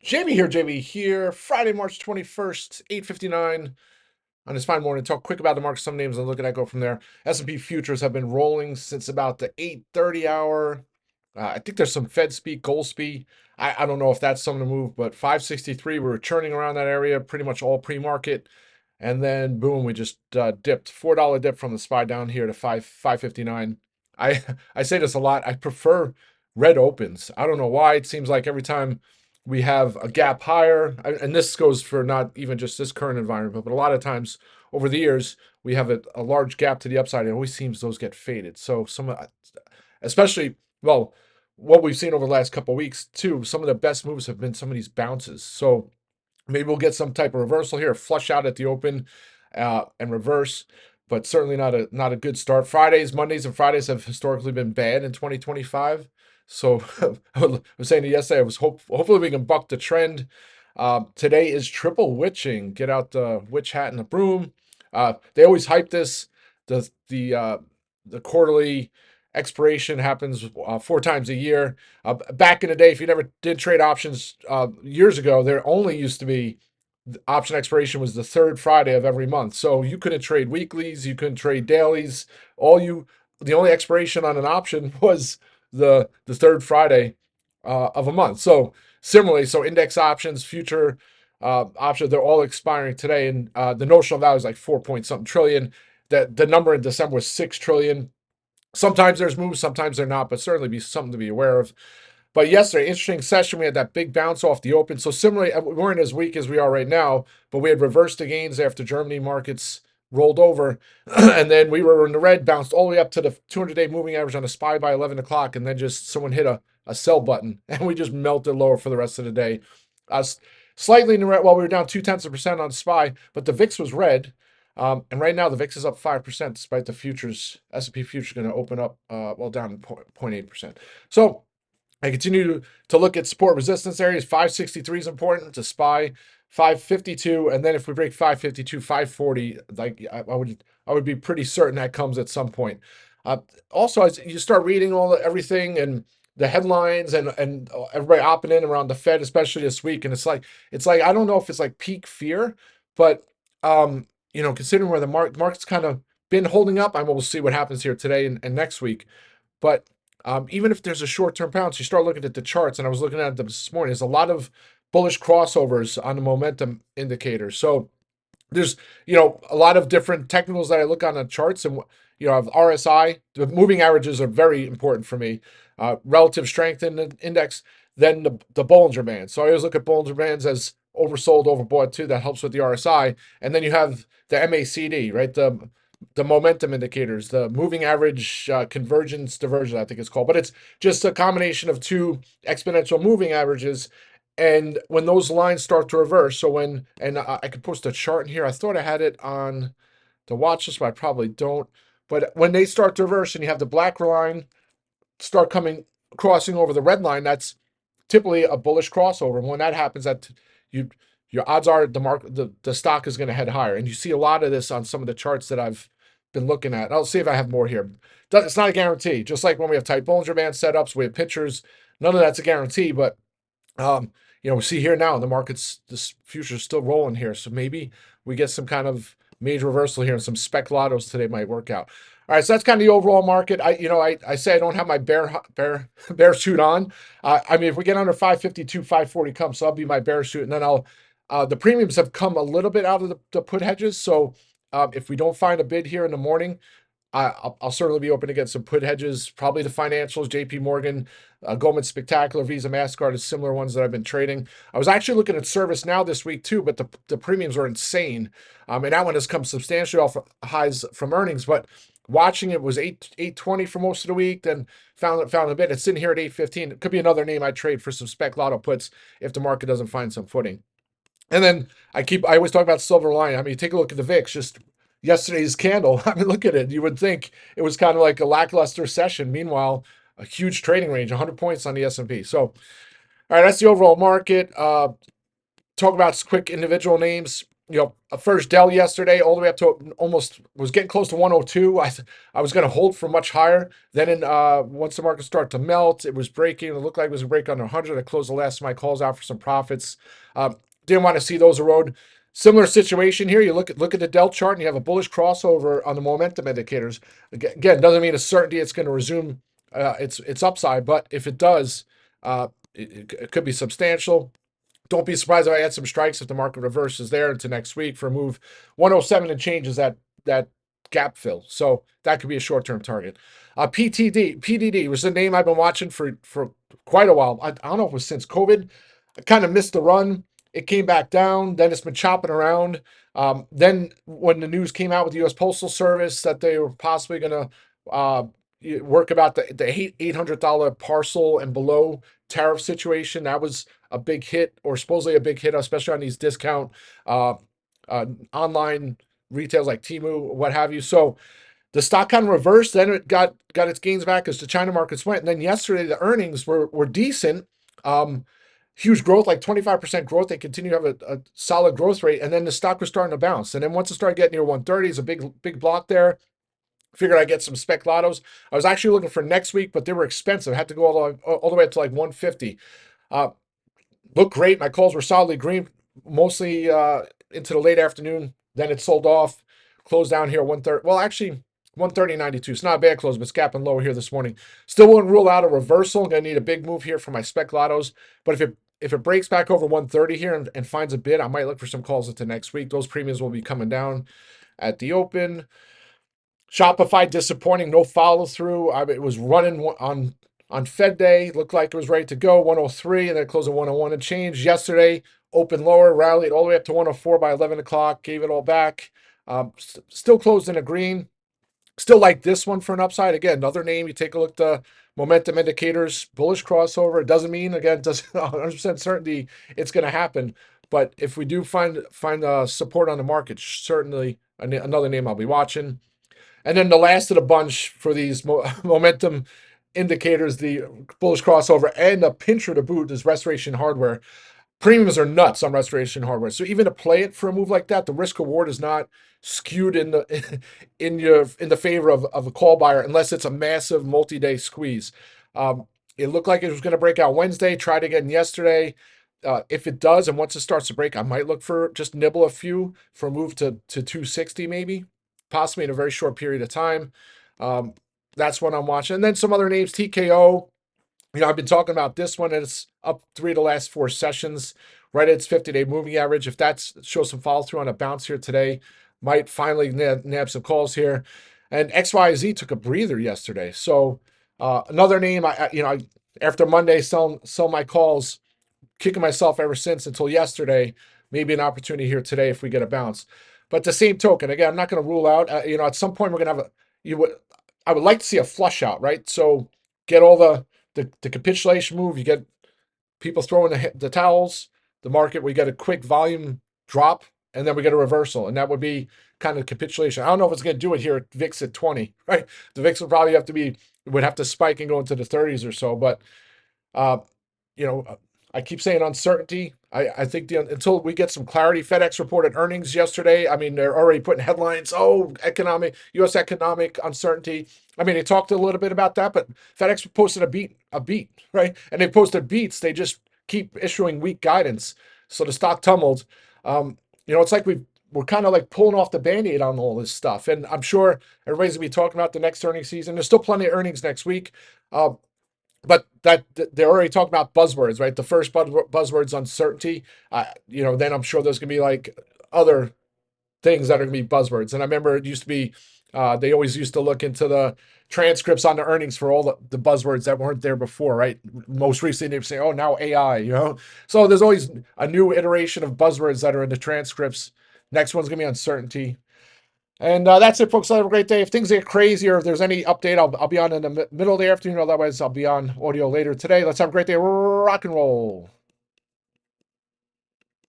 Jamie here. Friday, March 21st, 8:59 on this fine morning. Talk quick about the market, some names, and look at that, go from there. S&P futures have been rolling since about the 8:30 hour. I think there's some Fed speak, gold speak. I don't know if that's something to move, but 563, we were churning around that area pretty much all pre-market. And then boom, we just dipped. $4 dip from the SPY down here to 559. I I say this a lot. I prefer red opens. I don't know why. It seems like every time we have a gap higher, and this goes for not even just this current environment, but a lot of times over the years, we have a large gap to the upside. It always seems those get faded. So especially, well, what we've seen over the last couple of weeks too, some of the best moves have been some of these bounces. So maybe we'll get some type of reversal here, flush out at the open, and reverse, but certainly not a good start. Mondays, and Fridays have historically been bad in 2025. So I was saying it yesterday. Hopefully we can buck the trend. Today is triple witching. Get out the witch hat and the broom. They always hype this. The quarterly expiration happens 4 times a year. Back in the day, if you never did trade options years ago, there only used to be option expiration was the third Friday of every month. So you couldn't trade weeklies, you couldn't trade dailies. The only expiration on an option was the third Friday of a month. So similarly, so index options, future options, they're all expiring today, and the notional value is like 4 point something trillion. That the number in December was 6 trillion. Sometimes there's moves, sometimes they're not, but certainly be something to be aware of. But yesterday, interesting session. We had that big bounce off the open. So similarly, we weren't as weak as we are right now, but we had reversed the gains after Germany markets rolled over. And then we were in the red, bounced all the way up to the 200-day moving average on a SPY by 11 o'clock. And then just someone hit a sell button and we just melted lower for the rest of the day. Slightly in the red, well, we were down 0.2% on SPY, but the VIX was red. And right now the VIX is up 5%, despite the futures. S&P futures going to open up, down 0.8%. So I continue to look at support resistance areas. 563 is important to SPY. 552, and then if we break 552, 540, like I would be pretty certain that comes at some point. Also, as you start reading everything and the headlines and everybody opping in around the Fed, especially this week, and it's like I don't know if it's like peak fear, but considering where the market's kind of been holding up, we'll see what happens here today and next week. But even if there's a short-term bounce, you start looking at the charts, and I was looking at them this morning. There's a lot of bullish crossovers on the momentum indicators. So there's a lot of different technicals that I look on the charts, and I have RSI. The moving averages are very important for me. Relative strength in the index, then the Bollinger Band. So I always look at Bollinger Bands as oversold, overbought too. That helps with the RSI, and then you have the MACD, right? The momentum indicators, the moving average convergence divergence, I think it's called, but it's just a combination of two exponential moving averages. And when those lines start to reverse, I could post a chart in here. I thought I had it on the watch list, but I probably don't. But when they start to reverse and you have the black line start crossing over the red line, that's typically a bullish crossover. And when that happens, your odds are the stock is going to head higher. And you see a lot of this on some of the charts that I've been looking at. I'll see if I have more here. It's not a guarantee. Just like when we have tight Bollinger Band setups, we have pictures. None of that's a guarantee, but we see here now this future is still rolling here. So maybe we get some kind of major reversal here, and some speculatos today might work out. All right, so that's kind of the overall market. I say I don't have my bear suit on. If we get under 552, 540 comes, so I'll be my bear suit, and then the premiums have come a little bit out of the put hedges. So if we don't find a bid here in the morning, I'll certainly be open to get some put hedges, probably the financials, JP Morgan, Goldman Spectacular, Visa, MasterCard is similar ones that I've been trading. I was actually looking at Service Now this week too, but the premiums are insane. And that one has come substantially off highs from earnings, but watching it was 820 for most of the week, then found a bit. It's sitting here at 815. It could be another name I trade for some spec lotto puts if the market doesn't find some footing. And then I always talk about silver lining. Take a look at the VIX, just yesterday's candle. Look at it. You would think it was kind of like a lackluster session. Meanwhile, a huge trading range, 100 points on the S&P. So, all right, that's the overall market. Talk about quick individual names. a first Dell yesterday, all the way up to almost was getting close to 102. I was going to hold for much higher. Then once the market started to melt, it was breaking. It looked like it was a break under 100. I closed the last of my calls out for some profits. Didn't want to see those erode. Similar situation here. You look at the Dell chart, and you have a bullish crossover on the momentum indicators. Again, doesn't mean a certainty it's going to resume its upside, but if it does, it could be substantial. Don't be surprised if I add some strikes if the market reverses there into next week for a move. 107 and changes that gap fill. So that could be a short-term target. PDD was a name I've been watching for quite a while. I don't know if it was since COVID. I kind of missed the run. It came back down. Then it's been chopping around. Then when the news came out with the U.S. Postal Service that they were possibly going to work about the $800 parcel and below tariff situation, that was a big hit, or supposedly a big hit, especially on these discount online retails like Temu, what have you. So the stock kind of reversed. Then it got its gains back as the China markets went. And then yesterday the earnings were decent. Huge growth, like 25% growth. They continue to have a solid growth rate. And then the stock was starting to bounce. And then once it started getting near 130, it's a big block there. Figured I'd get some spec lottos. I was actually looking for next week, but they were expensive. I had to go all the way up to like 150. Looked great. My calls were solidly green, mostly into the late afternoon. Then it sold off, closed down here 130. Well, actually 130.92. It's not a bad close, but it's gapping lower here this morning. Still wouldn't rule out a reversal. Gonna need a big move here for my spec lottos. But if it breaks back over 130 here and finds a bid, I might look for some calls into next week. Those premiums will be coming down at the open. Shopify disappointing, no follow through. It was running on Fed Day, looked like it was ready to go, 103, and then closed at 101 and change. Yesterday, open lower, rallied all the way up to 104 by 11 o'clock, gave it all back. Still closed in a green. Still like this one for an upside. Again, another name, you take a look at the momentum indicators, bullish crossover. It doesn't mean, again, it doesn't 100% certainty it's going to happen. But if we do find support on the market, certainly another name I'll be watching. And then the last of the bunch for these momentum indicators, the bullish crossover and the pincher to boot, is Restoration Hardware. Premiums are nuts on Restoration Hardware. So even to play it for a move like that, the risk reward is not skewed in the in the favor of a call buyer unless it's a massive multi-day squeeze. It looked like it was going to break out Wednesday. Tried again yesterday. If it does, and once it starts to break, I might look for just nibble a few for a move to 260 maybe, possibly in a very short period of time. That's what I'm watching. And then some other names, TKO. I've been talking about this one, and it's up 3 of the last 4 sessions, right at its 50-day moving average. If that shows some follow through on a bounce here today, might finally nab some calls here. And XYZ took a breather yesterday. So another name, after Monday, sell my calls, kicking myself ever since until yesterday. Maybe an opportunity here today if we get a bounce. But the same token, again, I'm not going to rule out. At some point we're going to have I would like to see a flush out, right? So get all the capitulation move. You get people throwing the towels. The market, we get a quick volume drop, and then we get a reversal, and that would be kind of capitulation. I don't know if it's going to do it here at VIX at 20, right? The VIX would probably have to spike and go into the 30s or so. But I keep saying uncertainty. I think until we get some clarity. FedEx reported earnings yesterday. I mean, they're already putting headlines. Oh, U.S. economic uncertainty. I mean, they talked a little bit about that, but FedEx posted a beat, right? And they posted beats. They just keep issuing weak guidance. So the stock tumbled. It's like we're kind of like pulling off the Band-Aid on all this stuff. And I'm sure everybody's going to be talking about the next earnings season. There's still plenty of earnings next week. But that they're already talking about buzzwords, right? The first buzzword's uncertainty. Then I'm sure there's going to be like other things that are going to be buzzwords. And I remember it used to be, they always used to look into the transcripts on the earnings for all the buzzwords that weren't there before, right? Most recently, they say, oh, now AI, So there's always a new iteration of buzzwords that are in the transcripts. Next one's going to be uncertainty. And that's it, folks. Have a great day. If things get crazy or if there's any update, I'll be on in the middle of the afternoon. Otherwise, I'll be on audio later today. Let's have a great day. Rock and roll.